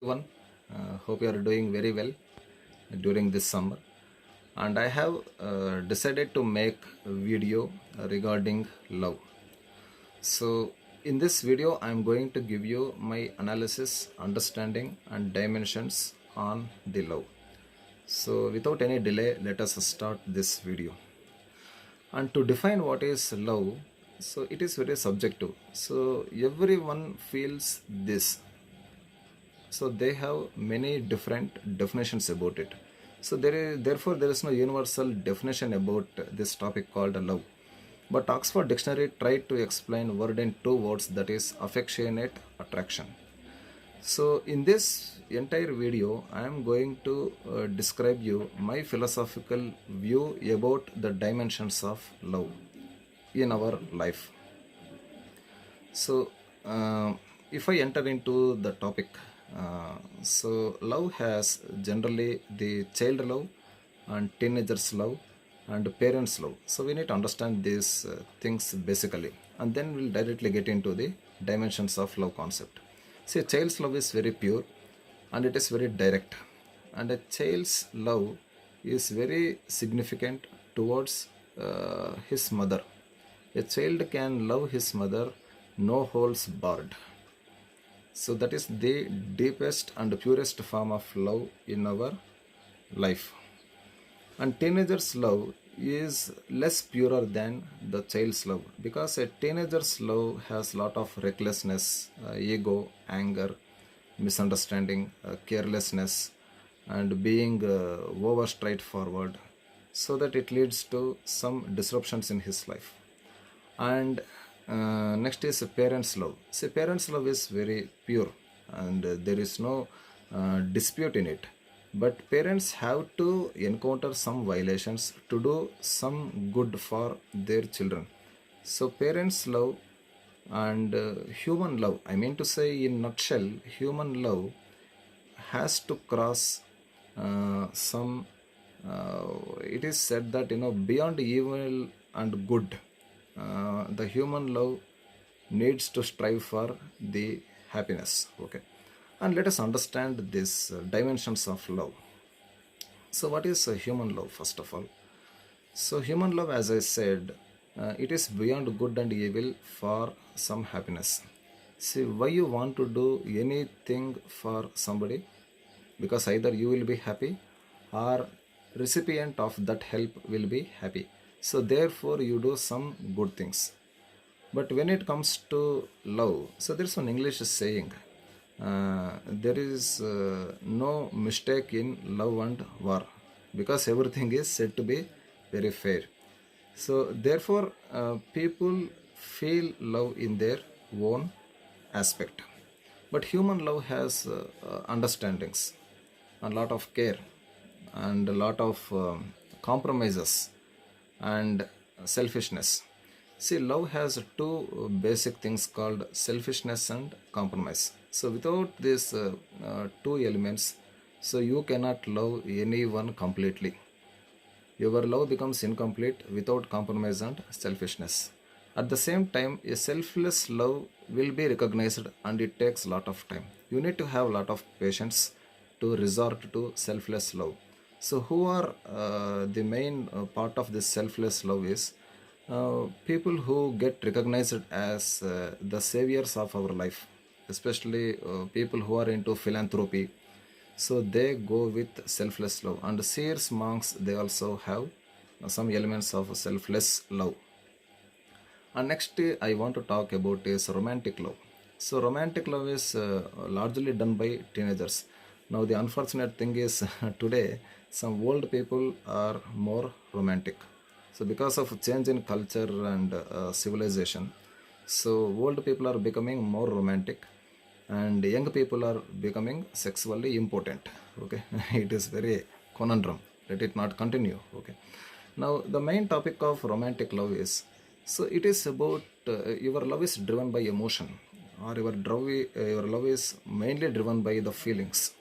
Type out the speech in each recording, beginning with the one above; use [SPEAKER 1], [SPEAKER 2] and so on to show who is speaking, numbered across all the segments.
[SPEAKER 1] Everyone, hope you are doing very well during this summer. And I have decided to make a video regarding love. So, in this video, I am going to give you my analysis, understanding, and dimensions on the love. So, without any delay, let us start this video. And to define what is love, so it is very subjective. So, everyone feels this, so they have many different definitions about it. So therefore there is no universal definition about this topic called love, but Oxford Dictionary tried to explain word in two words, that is affectionate attraction. So in this entire video I am going to describe you my philosophical view about the dimensions of love in our life. So, if I enter into the topic, so love has generally the child love and teenagers love and parents love. So we need to understand these things basically, and then we'll directly get into the dimensions of love concept. See, child's love is very pure and it is very direct, and a child's love is very significant towards his mother. A child can love his mother, no holes barred. So that is the deepest and purest form of love in our life. And teenager's love is less purer than the child's love, because a teenager's love has lot of recklessness, ego, anger, misunderstanding, carelessness, and being over straightforward, so that it leads to some disruptions in his life. And next is parents love. See, parents love is very pure and there is no dispute in it, but parents have to encounter some violations to do some good for their children. So parents love and human love, I mean to say in nutshell, human love has to cross some it is said that beyond evil and good, the human love needs to strive for the happiness. Okay, and let us understand these dimensions of love. So what is human love first of all? So human love, as I said, it is beyond good and evil for some happiness. See, why you want to do anything for somebody? Because either you will be happy or recipient of that help will be happy. So therefore you do some good things. But when it comes to love, so there's an English saying, there is no mistake in love and war, because everything is said to be very fair. So therefore people feel love in their own aspect. But human love has understandings, a lot of care, and a lot of compromises and selfishness. See, love has two basic things called selfishness and compromise. So without these two elements, so you cannot love anyone completely. Your love becomes incomplete without compromise and selfishness. At the same time, a selfless love will be recognized and it takes a lot of time. You need to have a lot of patience to resort to selfless love. So, who are the main part of this selfless love is people who get recognized as the saviors of our life, especially people who are into philanthropy. So they go with selfless love, and seers, monks, they also have some elements of selfless love. And next, I want to talk about is romantic love. So romantic love is largely done by teenagers. Now the unfortunate thing is today some old people are more romantic. So because of change in culture and civilization, so old people are becoming more romantic and young people are becoming sexually impotent. Okay, it is very conundrum. Let it not continue. Okay, now the main topic of romantic love is, so it is about your love is driven by emotion, or your love is mainly driven by the feelings,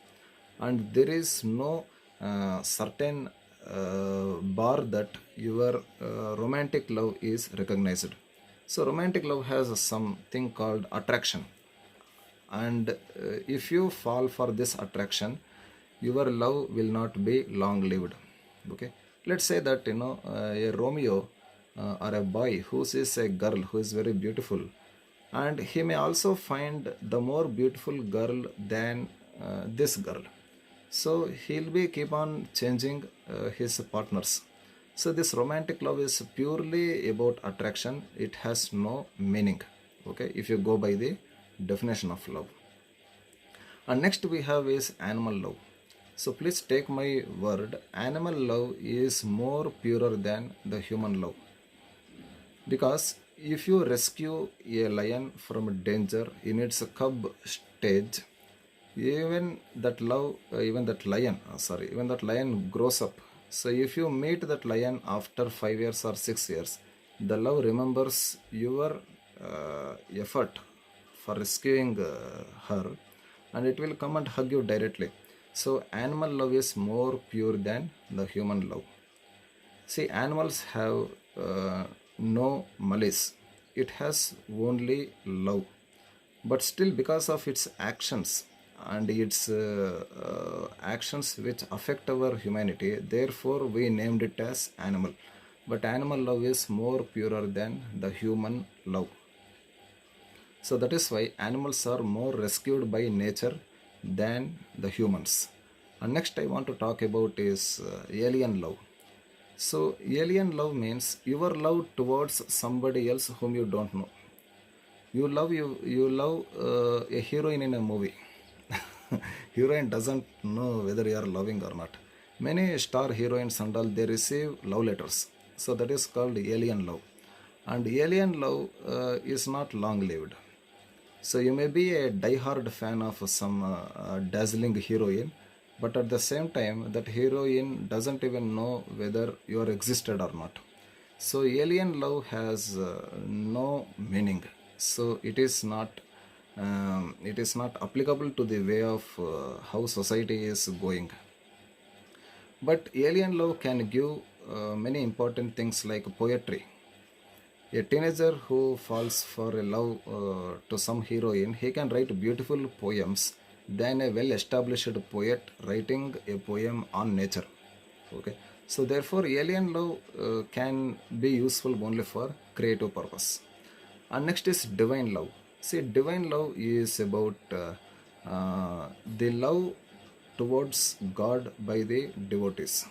[SPEAKER 1] and there is no certain bar that your romantic love is recognized. So romantic love has something called attraction. and if you fall for this attraction, your love will not be long lived. Okay, let's say that a Romeo or a boy who sees a girl who is very beautiful, and he may also find the more beautiful girl than this girl, so he'll be keep on changing his partners. So this romantic love is purely about attraction. It has no meaning. Okay, if you go by the definition of love. And next we have is animal love. So please take my word, animal love is more purer than the human love. Because if you rescue a lion from danger in its cub stage, even that lion grows up. So if you meet that lion after 5 years or 6 years, the love remembers your effort for rescuing her, and it will come and hug you directly. So animal love is more pure than the human love. See, animals have no malice, it has only love. But still, because of its actions and its actions which affect our humanity, therefore we named it as animal. But animal love is more purer than the human love. So that is why animals are more rescued by nature than the humans. And next I want to talk about is alien love. So alien love means your love towards somebody else whom you don't know. You love a heroine in a movie. Heroine doesn't know whether you are loving or not. Many star heroines and all, they receive love letters. So that is called alien love. And alien love is not long lived. So you may be a die-hard fan of some dazzling heroine, but at the same time, that heroine doesn't even know whether you are existed or not. So alien love has no meaning. So it is not applicable to the way of how society is going. But alien love can give many important things like poetry. A teenager who falls for a love to some heroine, he can write beautiful poems than a well-established poet writing a poem on nature. Okay, so therefore, alien love can be useful only for creative purpose. And next is divine love. See, divine love is about the love towards God by the devotees.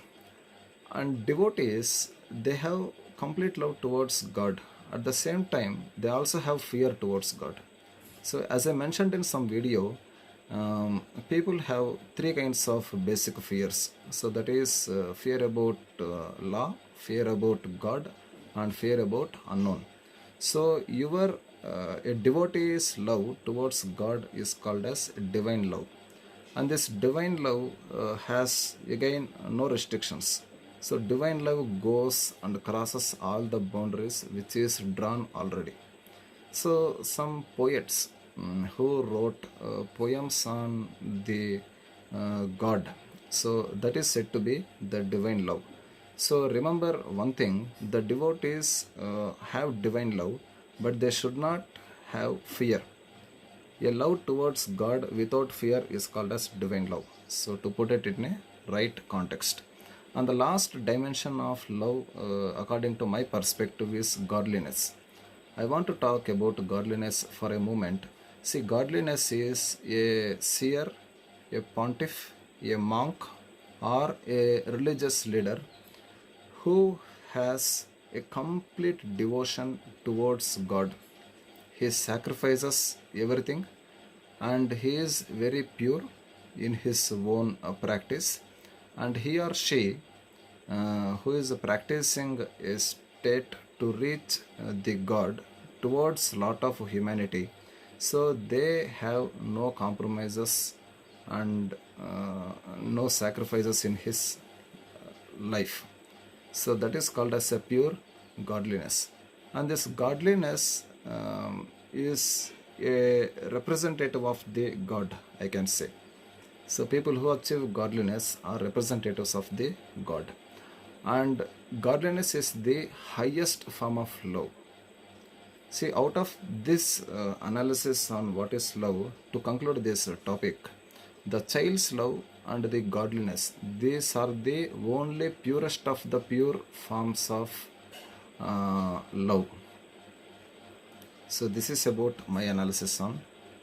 [SPEAKER 1] And devotees, they have complete love towards God. At the same time, they also have fear towards God. So as I mentioned in some video, people have three kinds of basic fears. So that is fear about law, fear about God, and fear about unknown. So your a devotee's love towards God is called as divine love, and this divine love has again no restrictions. So divine love goes and crosses all the boundaries which is drawn already. So some poets who wrote poems on the God, so that is said to be the divine love. So remember one thing: the devotees have divine love, but they should not have fear. A love towards God without fear is called as divine love. So to put it in a right context. And the last dimension of love, according to my perspective, is godliness. I want to talk about godliness for a moment. See, godliness is a seer, a pontiff, a monk, or a religious leader who has a complete devotion towards God. He sacrifices everything, and he is very pure in his own practice, and he or she who is practicing a state to reach the God towards lot of humanity, so they have no compromises and no sacrifices in his life. So that is called as a pure godliness, and this godliness is a representative of the God, I can say. So people who achieve godliness are representatives of the God, and godliness is the highest form of love. See, out of this analysis on what is love, to conclude this topic, the child's love and the godliness, these are the only purest of the pure forms of love. So this is about my analysis on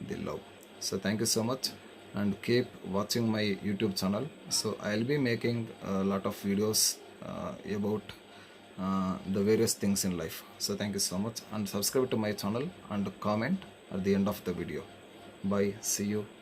[SPEAKER 1] the love. So thank you so much and keep watching my YouTube channel. So I'll be making a lot of videos about the various things in life. So thank you so much and subscribe to my channel and comment at the end of the video. Bye. See you.